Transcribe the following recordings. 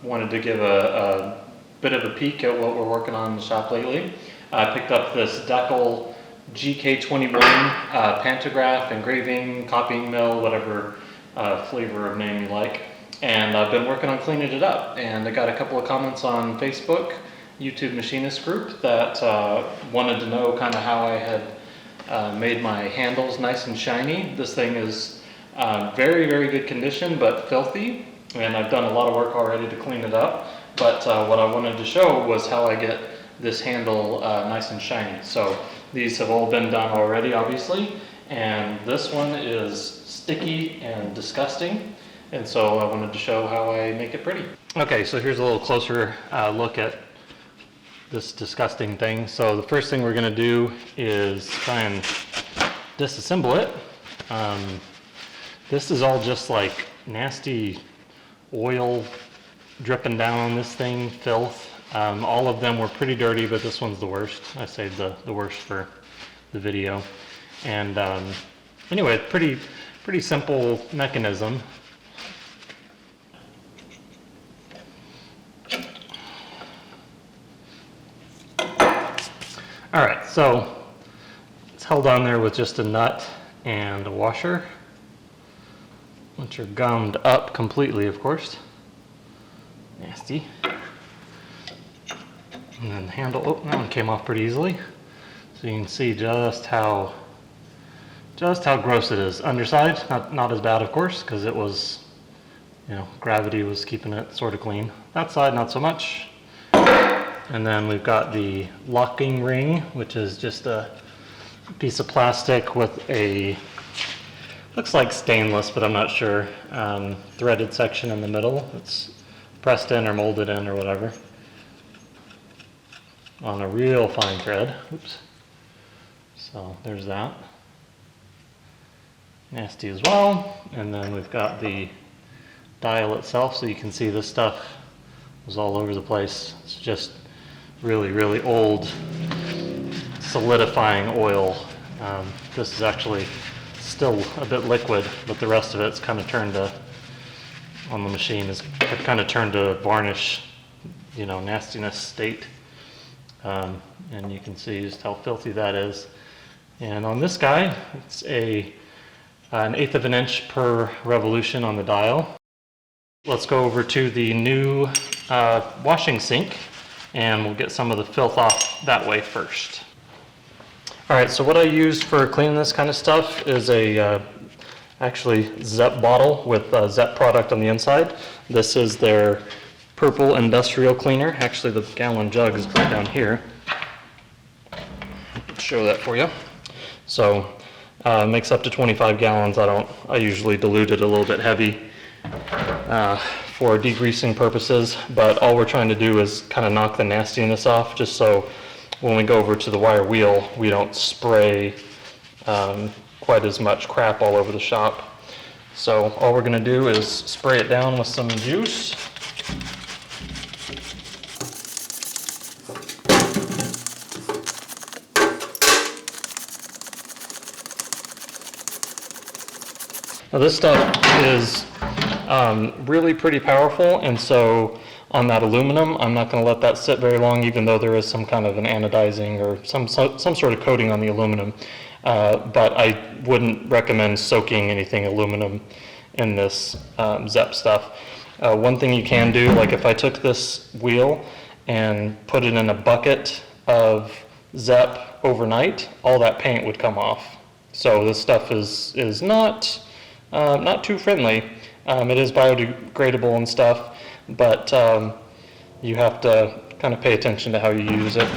wanted to give a bit of a peek at what we're working on in the shop lately. I picked up this Deckel GK21 pantograph, engraving, copying mill, whatever flavor of name you like. And I've been working on cleaning it up. And I got a couple of comments on Facebook, YouTube Machinist group, that wanted to know kind of how I had made my handles nice and shiny. This thing is very, very good condition, but filthy. And I've done a lot of work already to clean it up. But what I wanted to show was how I get this handle nice and shiny. So these have all been done already, obviously. And this one is sticky and disgusting. And so I wanted to show how I make it pretty. Okay, so here's a little closer look at this disgusting thing. So the first thing we're gonna do is try and disassemble it. This is all just like nasty oil dripping down on this thing, filth. All of them were pretty dirty, but this one's the worst. I saved the worst for the video. And anyway, pretty simple mechanism. All right, so it's held on there with just a nut and a washer, which are gummed up completely, of course. Nasty. And then the handle, oh, that one came off pretty easily. So you can see just how gross it is. Underside, not as bad, of course, because it was, you know, gravity was keeping it sort of clean. That side, not so much. And then we've got the locking ring, which is just a piece of plastic with a, looks like stainless, but I'm not sure, threaded section in the middle. It's pressed in or molded in or whatever on a real fine thread. Oops. So there's that. Nasty as well. And then we've got the dial itself, so you can see this stuff was all over the place. It's just really, really old solidifying oil. This is actually still a bit liquid, but the rest of it's kind of turned to, on the machine, is kind of turned to varnish, you know, nastiness state. And you can see just how filthy that is. And on this guy, it's an 1/8 of an inch per revolution on the dial. Let's go over to the new washing sink, and we'll get some of the filth off that way first. All right, so what I use for cleaning this kind of stuff is a actually Zepp bottle with Zepp product on the inside. This is their purple industrial cleaner. Actually, the gallon jug is right down here. Let's show that for you. So makes up to 25 gallons. I usually dilute it a little bit heavy for degreasing purposes, but all we're trying to do is kind of knock the nastiness off, just so when we go over to the wire wheel, we don't spray quite as much crap all over the shop. So all we're going to do is spray it down with some juice. Now this stuff is really pretty powerful, and so on that aluminum, I'm not going to let that sit very long, even though there is some kind of an anodizing or some sort of coating on the aluminum. But I wouldn't recommend soaking anything aluminum in this Zepp stuff. One thing you can do, like if I took this wheel and put it in a bucket of Zepp overnight, all that paint would come off. So this stuff is not too friendly. It is biodegradable and stuff, but you have to kind of pay attention to how you use it.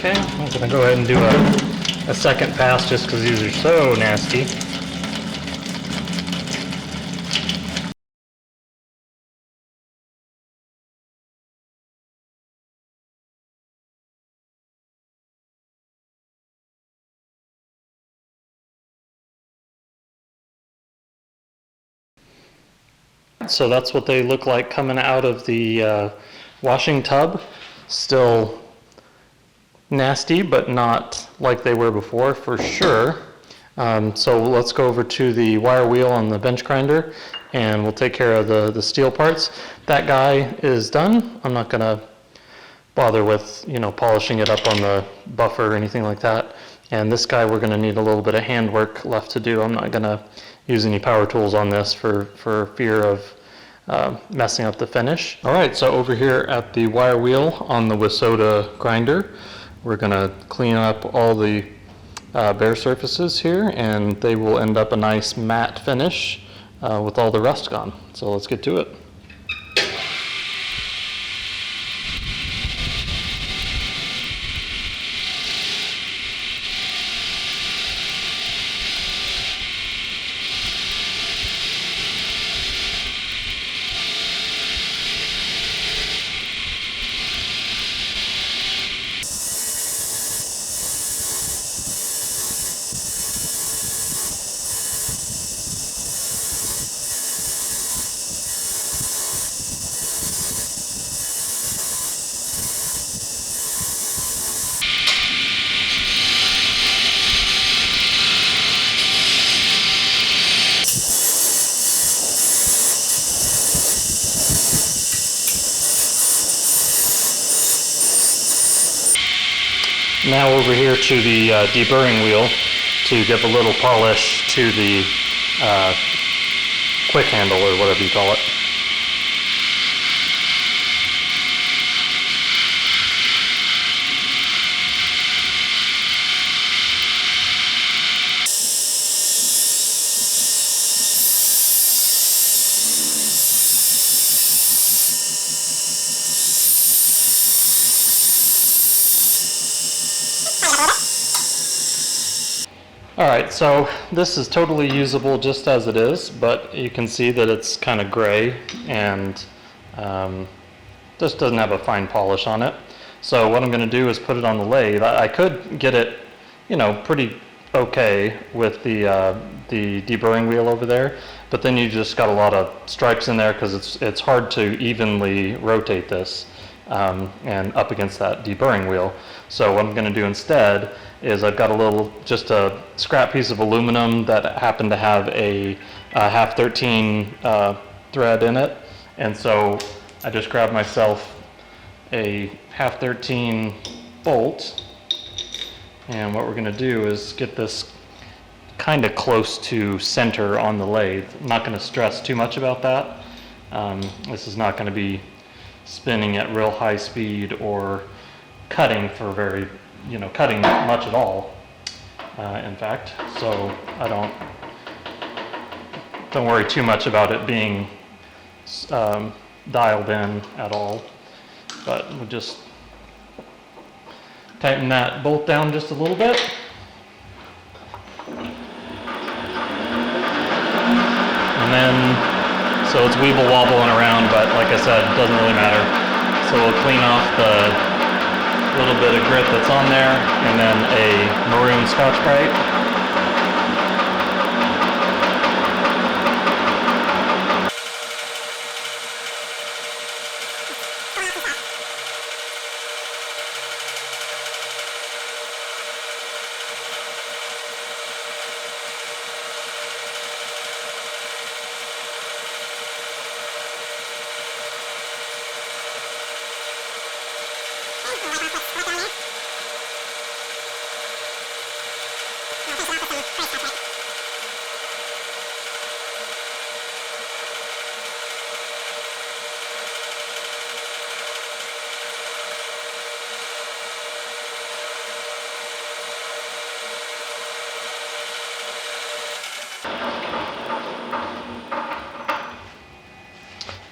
Okay, I'm gonna go ahead and do a second pass just because these are so nasty. So that's what they look like coming out of the washing tub. Still nasty, but not like they were before, for sure. So let's go over to the wire wheel on the bench grinder, and we'll take care of the steel parts. That guy is done. I'm not gonna bother with, polishing it up on the buffer or anything like that. And this guy, we're gonna need a little bit of handwork left to do. I'm not gonna use any power tools on this for fear of messing up the finish. All right, so over here at the wire wheel on the Wisoda grinder, we're gonna clean up all the bare surfaces here, and they will end up a nice matte finish with all the rust gone. So let's get to it. Now over here to the deburring wheel to give a little polish to the quick handle, or whatever you call it. Alright, so this is totally usable just as it is, but you can see that it's kind of gray and just doesn't have a fine polish on it. So what I'm going to do is put it on the lathe. I could get it, pretty okay with the deburring wheel over there, but then you just got a lot of stripes in there because it's hard to evenly rotate this and up against that deburring wheel. So what I'm going to do instead is I've got just a scrap piece of aluminum that happened to have a half 13 thread in it, and so I just grabbed myself a half 13 bolt, and what we're going to do is get this kind of close to center on the lathe. I'm not going to stress too much about that. This is not going to be spinning at real high speed or cutting for cutting much at all, in fact. So I don't worry too much about it being dialed in at all. But we'll just tighten that bolt down just a little bit. And then, so it's weeble wobbling around, but like I said, it doesn't really matter. So we'll clean off the little bit of grit that's on there, and then a maroon Scotch-Brite.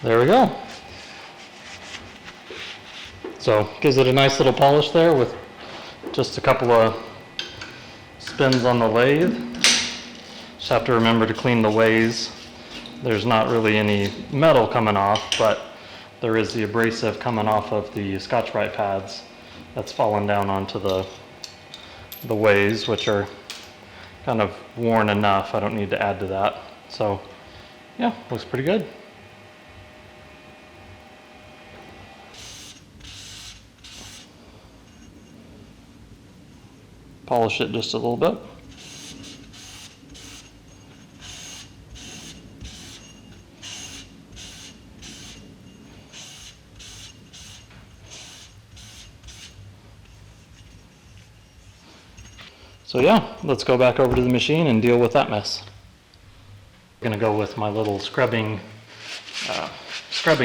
There we go. So gives it a nice little polish there with Just a couple of spins on the lathe. Just have to remember to clean the ways. There's not really any metal coming off, but there is the abrasive coming off of the Scotch-Brite pads that's fallen down onto the ways, which are kind of worn enough. I don't need to add to that. So yeah, looks pretty good. Polish it just a little bit. So yeah, let's go back over to the machine and deal with that mess. I'm gonna go with my little scrubbing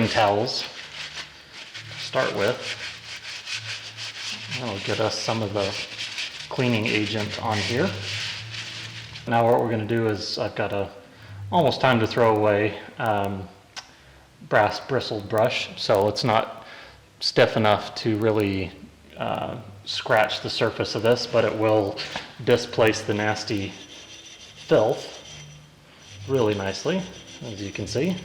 towels to start with. That'll get us some of the cleaning agent on here. Now what we're gonna do is, I've got almost time to throw away brass bristled brush, so it's not stiff enough to really scratch the surface of this, but it will displace the nasty filth really nicely, as you can see.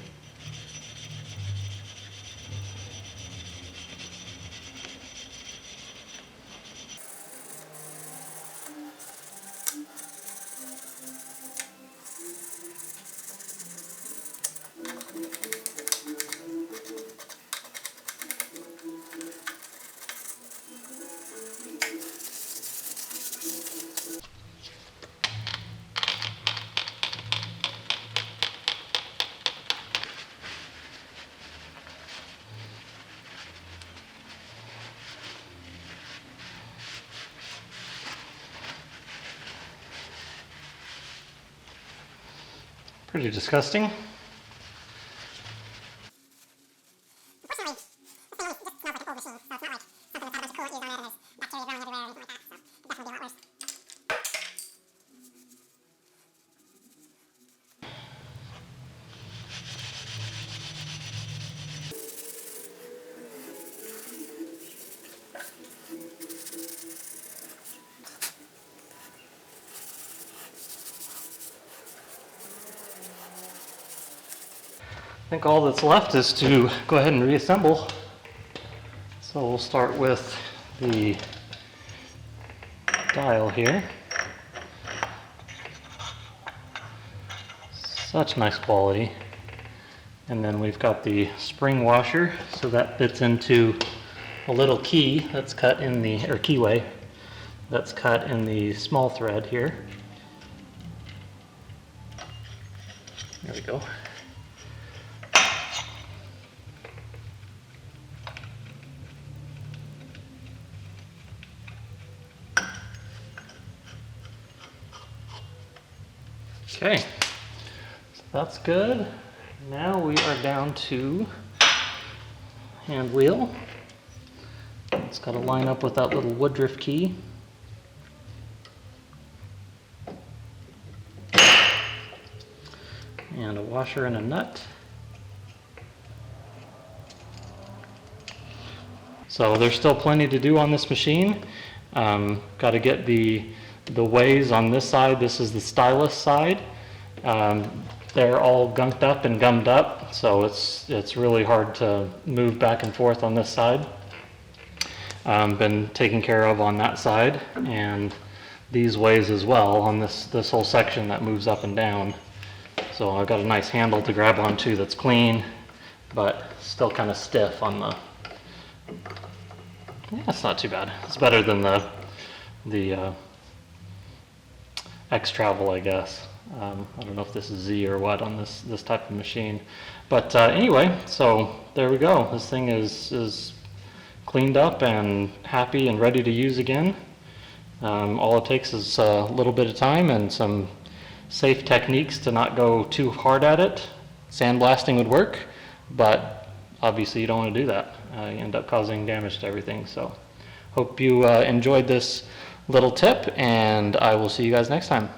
Pretty disgusting. I think all that's left is to go ahead and reassemble. So we'll start with the dial here. Such nice quality. And then we've got the spring washer, so that fits into a little key that's cut in the, or keyway, that's cut in the small thread here. There we go. Okay, so that's good. Now we are down to hand wheel. It's got to line up with that little Woodruff key. And a washer and a nut. So there's still plenty to do on this machine. Got to get the ways on this side. This is the stylus side. They're all gunked up and gummed up, so it's really hard to move back and forth on this side. Been taken care of on that side, and these ways as well on this whole section that moves up and down. So I've got a nice handle to grab onto that's clean, but still kind of stiff on the. Yeah, it's not too bad. It's better than the X-Travel, I guess. I don't know if this is Z or what on this type of machine, but anyway, so there we go. This thing is cleaned up and happy and ready to use again. All it takes is a little bit of time and some safe techniques to not go too hard at it. Sandblasting would work, but obviously you don't want to do that. You end up causing damage to everything. So hope you enjoyed this little tip, and I will see you guys next time.